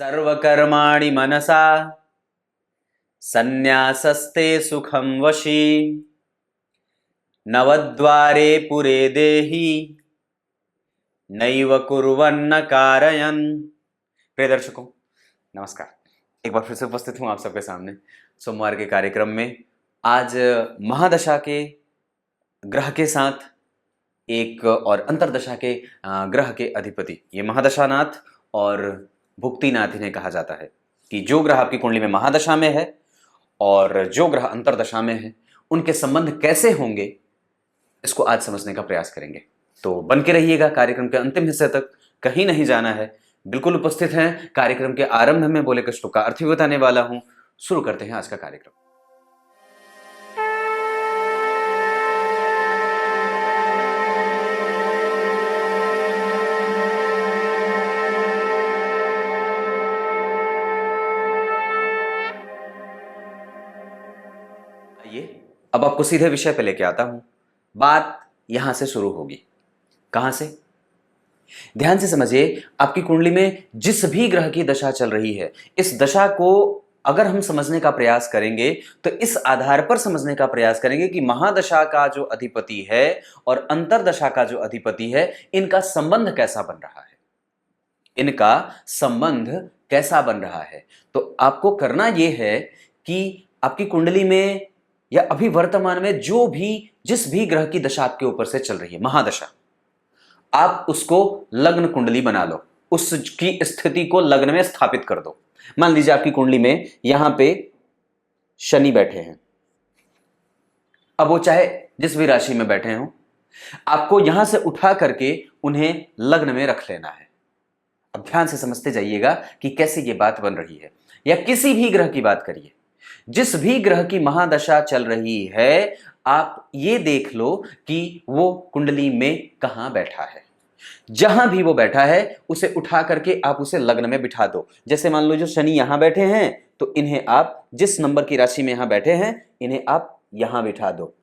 सर्वकर्माणि मनसा संन्यासस्ते सुखं वशी नवद्वारे पुरे देहि नैव कुर्वन्न कारयन्। प्रिय दर्शकों नमस्कार, एक बार फिर से उपस्थित हूं आप सबके सामने सोमवार के कार्यक्रम में। आज महादशा के ग्रह के साथ एक और अंतरदशा के ग्रह के अधिपति, ये महादशानाथ और भुक्तिनाथ इन्हें कहा जाता है कि जो ग्रह आपकी कुंडली में महादशा में है और जो ग्रह अंतरदशा में है उनके संबंध कैसे होंगे, इसको आज समझने का प्रयास करेंगे। तो बन के रहिएगा, कार्यक्रम के अंतिम हिस्से तक कहीं नहीं जाना है, बिल्कुल उपस्थित हैं। कार्यक्रम के आरंभ में बोले कष्टों का अर्थ भी बताने वाला हूं। शुरू करते हैं आज का कार्यक्रम। अब आपको सीधे विषय पे लेके आता हूं। बात यहां से शुरू होगी। कहां से? ध्यान से समझिए, आपकी कुंडली में जिस भी ग्रह की दशा चल रही है, इस दशा को अगर हम समझने का प्रयास करेंगे तो इस आधार पर समझने का प्रयास करेंगे कि महादशा का जो अधिपति है और अंतरदशा का जो अधिपति है, इनका संबंध कैसा बन रहा है। इनका संबंध कैसा बन रहा है। तो आपको करना यह है कि आपकी कुंडली में या अभी वर्तमान में जिस भी ग्रह की दशा आपके ऊपर से चल रही है, महादशा, आप उसको लग्न कुंडली बना लो, उसकी स्थिति को लग्न में स्थापित कर दो। मान लीजिए आपकी कुंडली में यहां पे शनि बैठे हैं। अब वो चाहे जिस भी राशि में बैठे हों, आपको यहां से उठा करके उन्हें लग्न में रख लेना है। अब ध्यान से समझते जाइएगा कि कैसे ये बात बन रही है। या किसी भी ग्रह की बात करिए, जिस भी ग्रह की महादशा चल रही है, आप ये देख लो कि वो कुंडली में कहां बैठा है। जहां भी वो बैठा है उसे उठा करके आप उसे लग्न में बिठा दो। जैसे मान लो जो शनि यहां बैठे हैं, तो इन्हें आप जिस नंबर की राशि में यहां बैठे हैं, इन्हें आप यहां बिठा दो,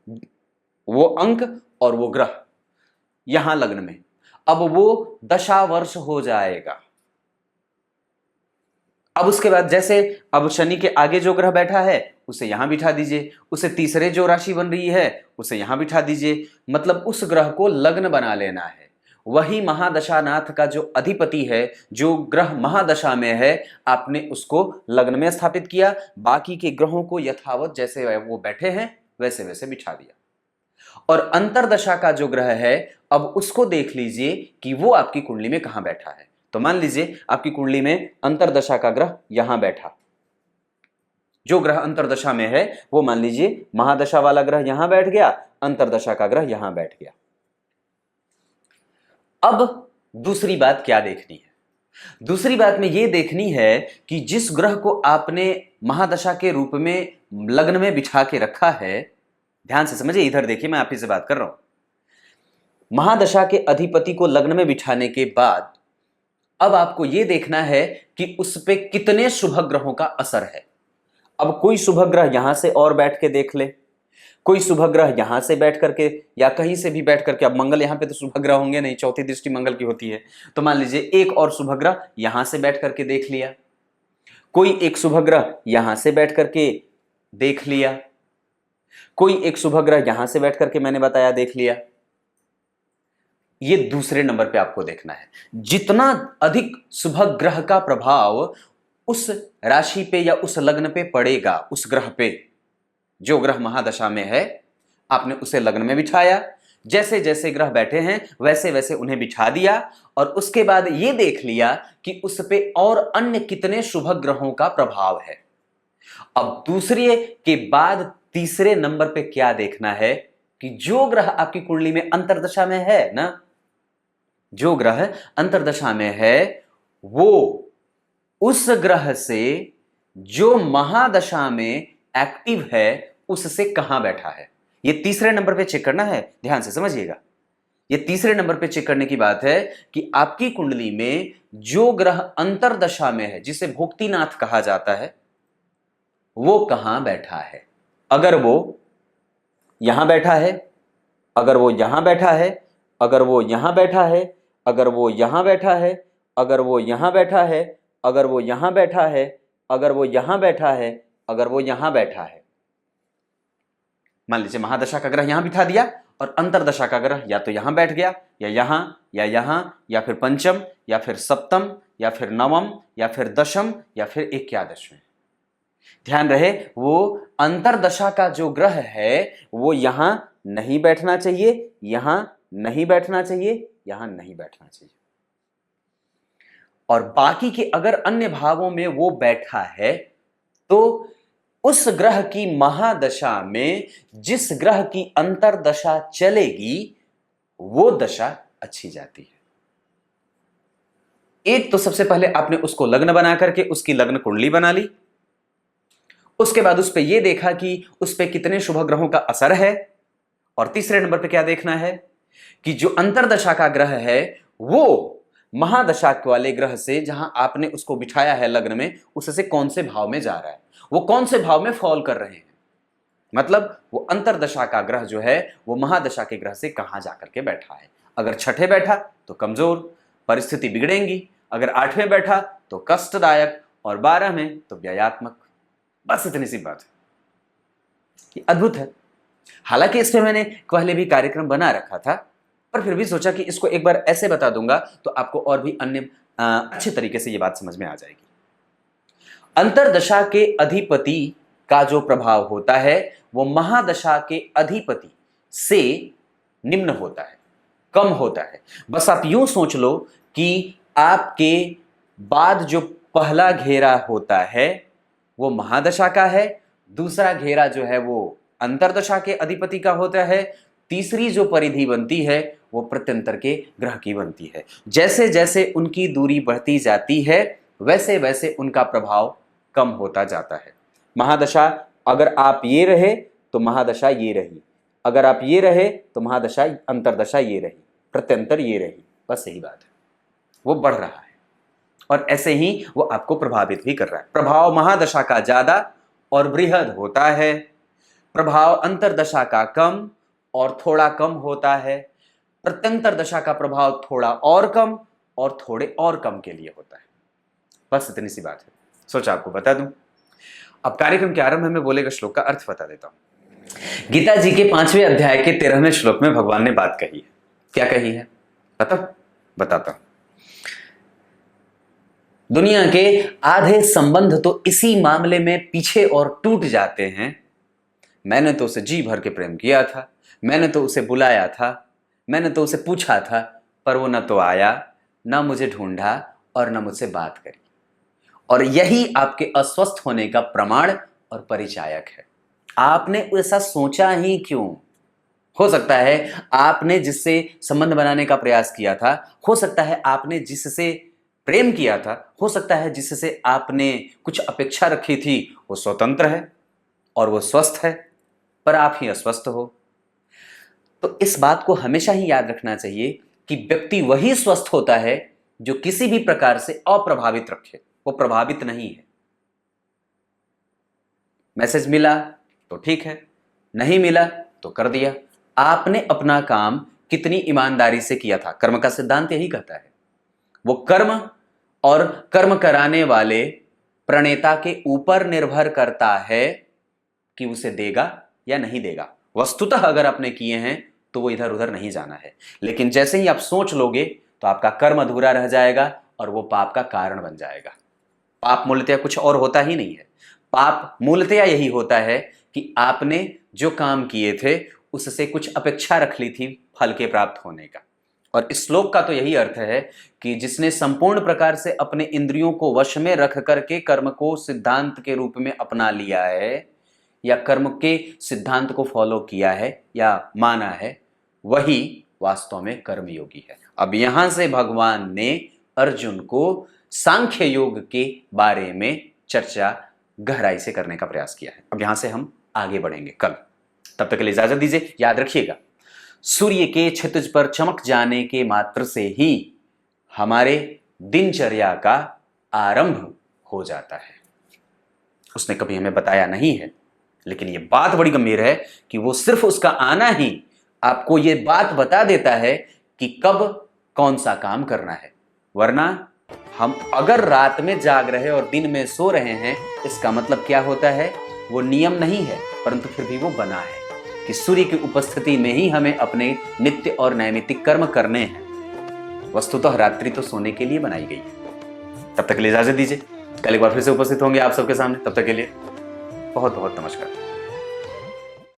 वो अंक और वो ग्रह यहां लग्न में। अब वो दशा वर्ष हो जाएगा। अब उसके बाद जैसे अब शनि के आगे जो ग्रह बैठा है उसे यहां बिठा दीजिए, उसे तीसरे जो राशि बन रही है उसे यहां बिठा दीजिए। मतलब उस ग्रह को लग्न बना लेना है। वही महादशानाथ का जो अधिपति है, जो ग्रह महादशा में है, आपने उसको लग्न में स्थापित किया। बाकी के ग्रहों को यथावत जैसे वो बैठे हैं वैसे वैसे बिठा दिया। और अंतरदशा का जो ग्रह है, अब उसको देख लीजिए कि वो आपकी कुंडली में कहां बैठा है। तो मान लीजिए आपकी कुंडली में अंतरदशा का ग्रह यहां बैठा। जो ग्रह अंतरदशा में है वो मान लीजिए महादशा वाला ग्रह यहां बैठ गया, अंतरदशा का ग्रह यहां बैठ गया। अब दूसरी बात क्या देखनी है? दूसरी बात में यह देखनी है कि जिस ग्रह को आपने महादशा के रूप में लग्न में बिठा के रखा है, ध्यान से समझिए, इधर देखिए, मैं आप ही से बात कर रहा हूं। महादशा के अधिपति को लग्न में बिठाने के बाद अब आपको यह देखना है कि उस पे कितने शुभ ग्रहों का असर है। अब कोई शुभ ग्रह यहां से और बैठ के देख ले, कोई शुभ ग्रह यहां से बैठ करके या कहीं से भी बैठ करके। अब मंगल यहां पे तो शुभ ग्रह होंगे नहीं, चौथी दृष्टि मंगल की होती है। तो मान लीजिए एक और शुभ ग्रह यहां से बैठ करके देख लिया, कोई एक शुभ ग्रह यहां से बैठ करके देख लिया, कोई एक शुभ ग्रह यहां से बैठ करके मैंने बताया देख लिया। ये दूसरे नंबर पे आपको देखना है। जितना अधिक शुभ ग्रह का प्रभाव उस राशि पे या उस लग्न पे पड़ेगा, उस ग्रह पे, जो ग्रह महादशा में है, आपने उसे लग्न में बिठाया। जैसे जैसे ग्रह बैठे हैं वैसे वैसे उन्हें बिठा दिया और उसके बाद यह देख लिया कि उस पे और अन्य कितने शुभ ग्रहों का प्रभाव है। अब दूसरे के बाद तीसरे नंबर पे क्या देखना है कि जो ग्रह आपकी कुंडली में अंतरदशा में है ना, जो ग्रह अंतरदशा में है, वो उस ग्रह से जो महादशा में एक्टिव है उससे कहां बैठा है। यह तीसरे नंबर पे चेक करना है। ध्यान से समझिएगा, यह तीसरे नंबर पे चेक करने की बात है कि आपकी कुंडली में जो ग्रह अंतरदशा में है, जिसे भुक्तिनाथ कहा जाता है, वो कहां बैठा है। अगर वो यहां बैठा है, अगर वो यहां बैठा है, अगर वो यहां बैठा है, अगर वो यहां बैठा है, अगर वो यहां बैठा है, अगर वो यहां बैठा है, अगर वो यहां बैठा है, अगर वो यहां बैठा है, मान लीजिए महादशा का ग्रह यहां बिठा दिया और अंतरदशा का ग्रह या तो यहां बैठ गया या यहां या यहां या फिर पंचम या फिर सप्तम या फिर नवम या फिर दशम या फिर एकादश में। ध्यान रहे वो अंतरदशा का जो ग्रह है वो यहां नहीं बैठना चाहिए, यहां नहीं बैठना चाहिए, यहां नहीं बैठना चाहिए। और बाकी के अगर अन्य भावों में वो बैठा है तो उस ग्रह की महादशा में जिस ग्रह की अंतरदशा चलेगी वो दशा अच्छी जाती है। एक तो सबसे पहले आपने उसको लग्न बना करके उसकी लग्न कुंडली बना ली, उसके बाद उस पर यह देखा कि उस पर कितने शुभ ग्रहों का असर है, और तीसरे नंबर पे क्या देखना है कि जो अंतरदशा का ग्रह है वो महादशा वाले ग्रह से जहां आपने उसको बिठाया है लग्न में उससे कौन से भाव में जा रहा है, वो कौन से भाव में फॉल कर रहे हैं। मतलब वो अंतरदशा का ग्रह जो है वो महादशा के ग्रह से कहां जाकर के बैठा है। अगर छठे बैठा तो कमजोर, परिस्थिति बिगड़ेंगी, अगर आठवें बैठा तो कष्टदायक, और 12 में तो व्ययात्मक। बस इतनी सी बात है। ये अद्भुत है। हालांकि इस पे मैंने पहले भी कार्यक्रम बना रखा था, पर फिर भी सोचा कि इसको एक बार ऐसे बता दूंगा तो आपको और भी अन्य अच्छे तरीके से ये बात समझ में आ जाएगी। अंतरदशा के अधिपति का जो प्रभाव होता है वो महादशा के अधिपति से निम्न होता है, कम होता है। बस आप यूं सोच लो कि आपके बाद जो पहला घेरा होता है वो महादशा का है, दूसरा घेरा जो है वो अंतरदशा के अधिपति का होता है, तीसरी जो परिधि बनती है वो प्रत्यंतर के ग्रह की बनती है। जैसे जैसे उनकी दूरी बढ़ती जाती है वैसे वैसे उनका प्रभाव कम होता जाता है। महादशा अगर आप ये रहे तो महादशा ये रही, अगर आप ये रहे तो महादशा अंतरदशा ये रही, प्रत्यंतर ये रही। बस यही बात है। वो बढ़ रहा है और ऐसे ही वो आपको प्रभावित भी कर रहा है। प्रभाव महादशा का ज्यादा और बृहद होता है, प्रभाव अंतरदशा का कम और थोड़ा कम होता है, प्रत्यंतर दशा का प्रभाव थोड़ा और कम और थोड़े और कम के लिए होता है। बस इतनी सी बात है, सोचा आपको बता दूं। अब कार्यक्रम के आरंभ में बोलेगा श्लोक का अर्थ बता देता हूं। गीता जी के 5वें अध्याय के 13वें श्लोक में भगवान ने बात कही है। क्या कही है बताता हूं। दुनिया के आधे संबंध तो इसी मामले में पीछे और टूट जाते हैं। मैंने तो उसे जी भर के प्रेम किया था, मैंने तो उसे बुलाया था, मैंने तो उसे पूछा था, पर वो न तो आया, न मुझे ढूंढा और न मुझसे बात करी। और यही आपके अस्वस्थ होने का प्रमाण और परिचायक है। आपने ऐसा सोचा ही क्यों? हो सकता है आपने जिससे संबंध बनाने का प्रयास किया था, हो सकता है आपने जिससे प्रेम किया था, हो सकता है जिससे आपने कुछ अपेक्षा रखी थी वो स्वतंत्र है और वो स्वस्थ है, पर आप ही अस्वस्थ हो। तो इस बात को हमेशा ही याद रखना चाहिए कि व्यक्ति वही स्वस्थ होता है जो किसी भी प्रकार से अप्रभावित रखे। वो प्रभावित नहीं है। मैसेज मिला तो ठीक है, नहीं मिला तो कर दिया। आपने अपना काम कितनी ईमानदारी से किया था। कर्म का सिद्धांत यही कहता है। वो कर्म और कर्म कराने वाले प्रणेता के ऊपर निर्भर करता है कि उसे देगा या नहीं देगा। वस्तुतः अगर आपने किए हैं तो वो इधर उधर नहीं जाना है, लेकिन जैसे ही आप सोच लोगे तो आपका कर्म अधूरा रह जाएगा और वो पाप का कारण बन जाएगा। पाप मूलतया कुछ और होता ही नहीं है। पाप मूलतया यही होता है कि आपने जो काम किए थे उससे कुछ अपेक्षा रख ली थी फल के प्राप्त होने का। और इस श्लोक का तो यही अर्थ है कि जिसने संपूर्ण प्रकार से अपने इंद्रियों को वश में रख करके कर्म को सिद्धांत के रूप में अपना लिया है या कर्म के सिद्धांत को फॉलो किया है या माना है, वही वास्तव में कर्मयोगी है। अब यहां से भगवान ने अर्जुन को सांख्य योग के बारे में चर्चा गहराई से करने का प्रयास किया है। अब यहां से हम आगे बढ़ेंगे कल। तब तक के लिए इजाजत दीजिए। याद रखिएगा, सूर्य के क्षितिज पर चमक जाने के मात्र से ही हमारे दिनचर्या का आरंभ हो जाता है। उसने कभी हमें बताया नहीं है, लेकिन यह बात बड़ी गंभीर है कि वो सिर्फ उसका आना ही आपको ये बात बता देता है कि कब कौन सा काम करना है, वरना हम अगर रात में जाग रहे और दिन में सो रहे हैं, इसका मतलब क्या होता है? वो नियम नहीं है, परंतु फिर भी वो बना है कि सूर्य की उपस्थिति में ही हमें अपने नित्य और नैमित्तिक कर्म करने हैं। वस्तुतः रात्रि तो सोने के लिए बनाई गई है। तब तक के लिए इजाजत दीजिए, कल एक बार फिर से उपस्थित होंगे आप सबके सामने। तब तक के लिए बहुत बहुत नमस्कार।